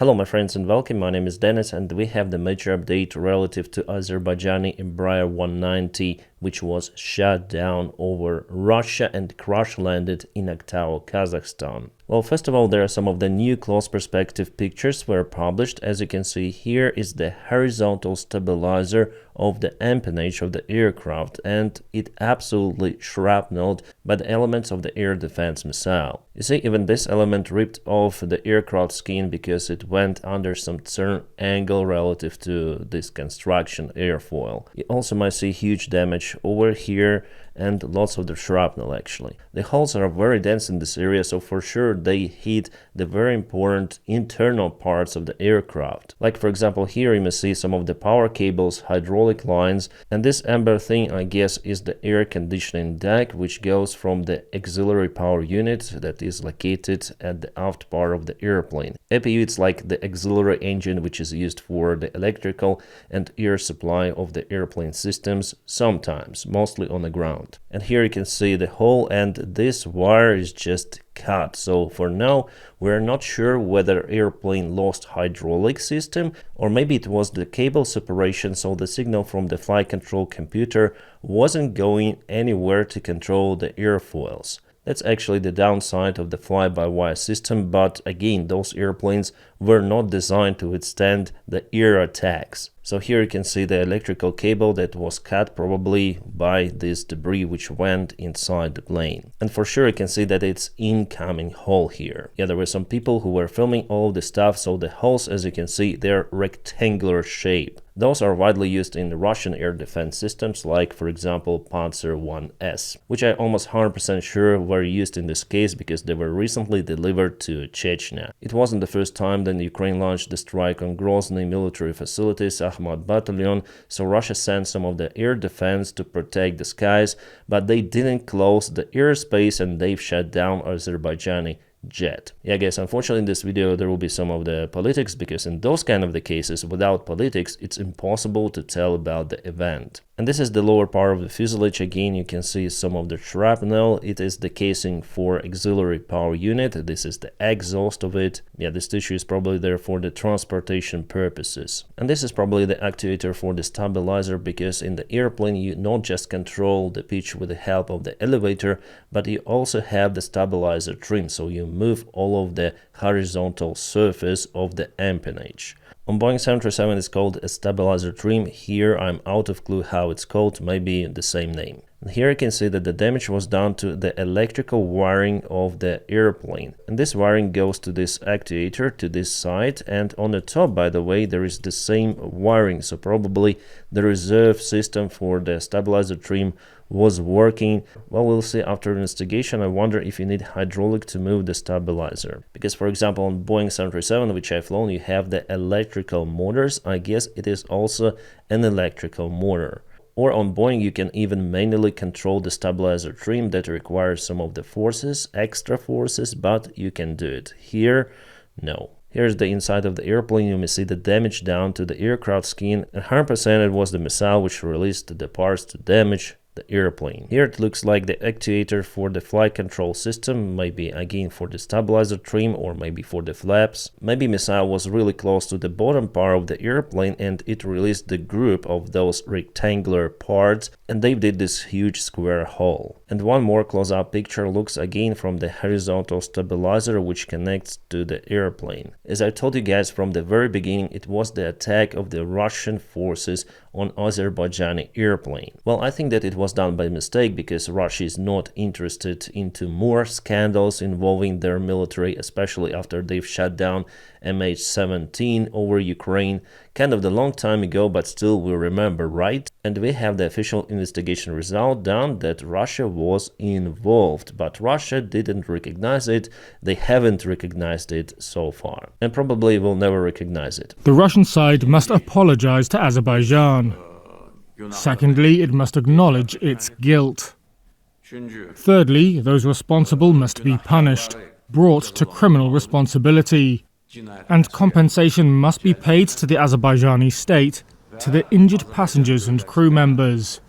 Hello my friends and welcome, my name is Dennis and we have the major update relative to Azerbaijani Embraer 190 which was shut down over Russia and crash landed in Aktau, Kazakhstan. Well, first of all, there are some of the new close perspective pictures were published. As you can see, here is the horizontal stabilizer of the empennage of the aircraft, and it absolutely shrapnelled by the elements of the air defense missile. You see, even this element ripped off the aircraft skin because it went under some certain angle relative to this construction airfoil. You also might see huge damage over here and lots of the shrapnel actually. The holes are very dense in this area, so for sure they hit the very important internal parts of the aircraft. Like for example, here you may see some of the power cables, hydraulic lines, and this amber thing I guess is the air conditioning deck which goes from the auxiliary power unit that is located at the aft part of the airplane. APU, it's like the auxiliary engine which is used for the electrical and air supply of the airplane systems, sometimes, mostly on the ground. And here you can see the hole, and this wire is just cut. So for now we're not sure whether airplane lost hydraulic system or maybe it was the cable separation, so the signal from the flight control computer wasn't going anywhere to control the airfoils. That's actually the downside of the fly-by-wire system, but again, those airplanes were not designed to withstand the air attacks. So here you can see the electrical cable that was cut probably by this debris which went inside the plane. And for sure you can see that it's incoming hole here. Yeah, there were some people who were filming all of the stuff, so the holes, as you can see, they're rectangular shape. Those are widely used in the Russian air defense systems, like for example Panzer 1S, which I'm almost 100% sure were used in this case because they were recently delivered to Chechnya. It wasn't the first time that Ukraine launched the strike on Grozny military facilities, Ahmad Battalion, so Russia sent some of the air defense to protect the skies, but they didn't close the airspace and they've shut down Azerbaijani jet. Yeah guys, unfortunately in this video there will be some of the politics, because in those kind of the cases without politics it's impossible to tell about the event. And this is the lower part of the fuselage. Again, you can see some of the shrapnel. It is the casing for auxiliary power unit. This is the exhaust of it. Yeah, this tissue is probably there for the transportation purposes. And this is probably the actuator for the stabilizer, because in the airplane you not just control the pitch with the help of the elevator, but you also have the stabilizer trim, so you move all of the horizontal surface of the empennage. On Boeing 737 it's called a stabilizer trim. Here I'm out of clue how it's called, maybe the same name. And here you can see that the damage was done to the electrical wiring of the airplane. And this wiring goes to this actuator, to this side, and on the top, by the way, there is the same wiring, so probably the reserve system for the stabilizer trim was working. Well, we'll see after investigation. I wonder if you need hydraulic to move the stabilizer, because for example on Boeing 737, which I've flown, you have the electrical motors. I guess it is also an electrical motor. Or on Boeing you can even manually control the stabilizer trim that requires some of the forces, extra forces, but you can do it. Here, no. Here's the inside of the airplane. You may see the damage down to the aircraft skin, and 100% it was the missile which released the parts to damage the airplane. Here it looks like the actuator for the flight control system, maybe again for the stabilizer trim or maybe for the flaps. Maybe missile was really close to the bottom part of the airplane and it released the group of those rectangular parts, and they did this huge square hole. And one more close-up picture looks again from the horizontal stabilizer which connects to the airplane. As I told you guys from the very beginning, it was the attack of the Russian forces on Azerbaijani airplane. Well, I think that it was done by mistake, because Russia is not interested into more scandals involving their military, especially after they've shut down MH17 over Ukraine, kind of the long time ago, but still we remember, right? And we have the official investigation result done that Russia was involved, but Russia didn't recognize it. They haven't recognized it so far, and probably will never recognize it. The Russian side must apologize to Azerbaijan. Secondly, it must acknowledge its guilt. Thirdly, those responsible must be punished, brought to criminal responsibility, and compensation must be paid to the Azerbaijani state, to the injured passengers and crew members.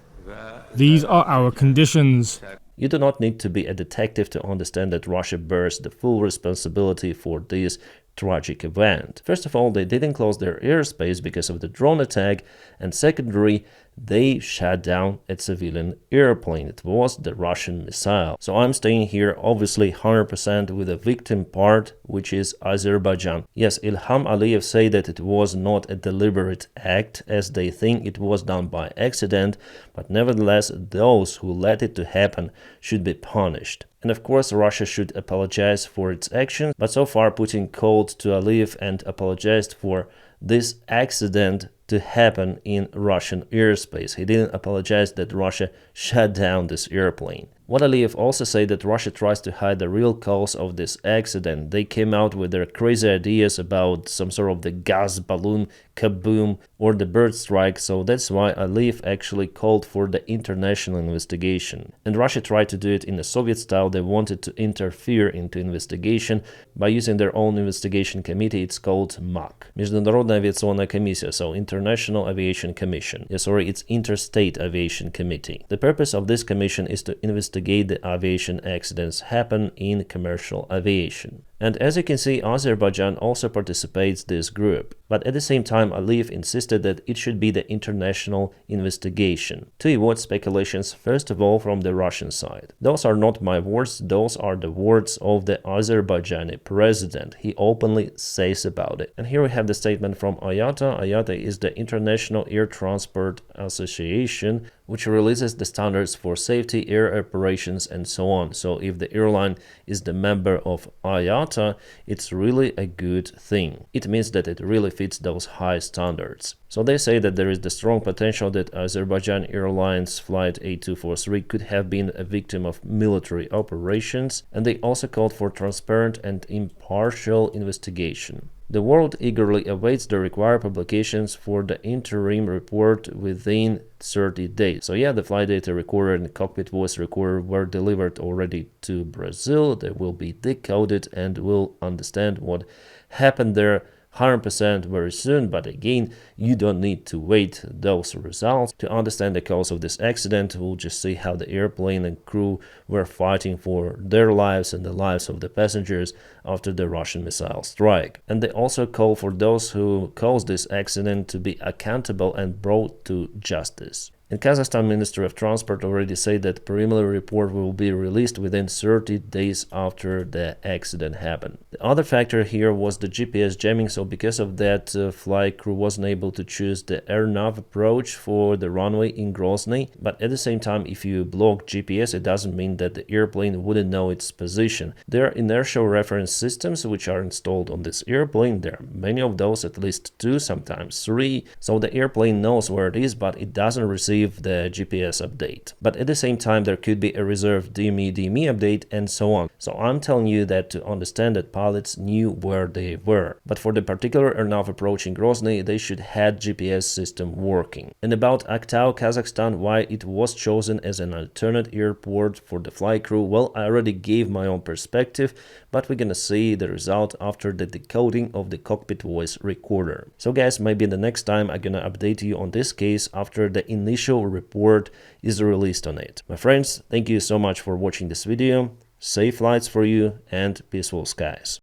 These are our conditions. You do not need to be a detective to understand that Russia bears the full responsibility for these tragic event. First of all, they didn't close their airspace because of the drone attack, and secondary, they shot down a civilian airplane. It was the Russian missile. So I'm staying here obviously 100% with the victim part, which is Azerbaijan. Yes, Ilham Aliyev said that it was not a deliberate act, as they think it was done by accident, but nevertheless those who let it to happen should be punished. And of course Russia should apologize for its actions, but so far Putin called to Aliyev and apologized for this accident to happen in Russian airspace. He didn't apologize that Russia shut down this airplane. What Aliyev also said that Russia tries to hide the real cause of this accident. They came out with their crazy ideas about some sort of the gas balloon kaboom or the bird strike, so that's why Aliyev actually called for the international investigation. And Russia tried to do it in the Soviet style. They wanted to interfere into investigation by using their own investigation committee. It's called МАК. Международная авиационная комиссия, so International Aviation Commission. It's Interstate Aviation Committee. The purpose of this commission is to investigate the aviation accidents happen in commercial aviation. And as you can see, Azerbaijan also participates in this group. But at the same time, Aliyev insisted that it should be the international investigation to avoid speculations, first of all, from the Russian side. Those are not my words, those are the words of the Azerbaijani president. He openly says about it. And here we have the statement from IATA. IATA is the International Air Transport Association, which releases the standards for safety, air operations, and so on. So if the airline is the member of IATA, it's really a good thing. It means that it really fits those high standards. So they say that there is the strong potential that Azerbaijan Airlines Flight 8243 could have been a victim of military operations, and they also called for transparent and impartial investigation. The world eagerly awaits the required publications for the interim report within 30 days. So yeah, the flight data recorder and cockpit voice recorder were delivered already to Brazil. They will be decoded and we'll understand what happened there 100% very soon, but again, you don't need to wait those results to understand the cause of this accident. We'll just see how the airplane and crew were fighting for their lives and the lives of the passengers after the Russian missile strike. And they also call for those who caused this accident to be accountable and brought to justice. And Kazakhstan Ministry of Transport already said that preliminary report will be released within 30 days after the accident happened. The other factor here was the GPS jamming, so because of that, flight crew wasn't able to choose the air-nav approach for the runway in Grozny. But at the same time, if you block GPS, it doesn't mean that the airplane wouldn't know its position. There are inertial reference systems which are installed on this airplane. There are many of those, at least 2, sometimes 3. So the airplane knows where it is, but it doesn't receive the GPS update. But at the same time, there could be a reserved DME update and so on. So I'm telling you that to understand that pilots knew where they were. But for the particular airnav approach in Grozny, they should have GPS system working. And about Aktau, Kazakhstan, why it was chosen as an alternate airport for the flight crew, well, I already gave my own perspective, but we're gonna see the result after the decoding of the cockpit voice recorder. So guys, maybe the next time I'm gonna update you on this case after the initial report is released on it. My friends, thank you so much for watching this video. Safe flights for you and peaceful skies.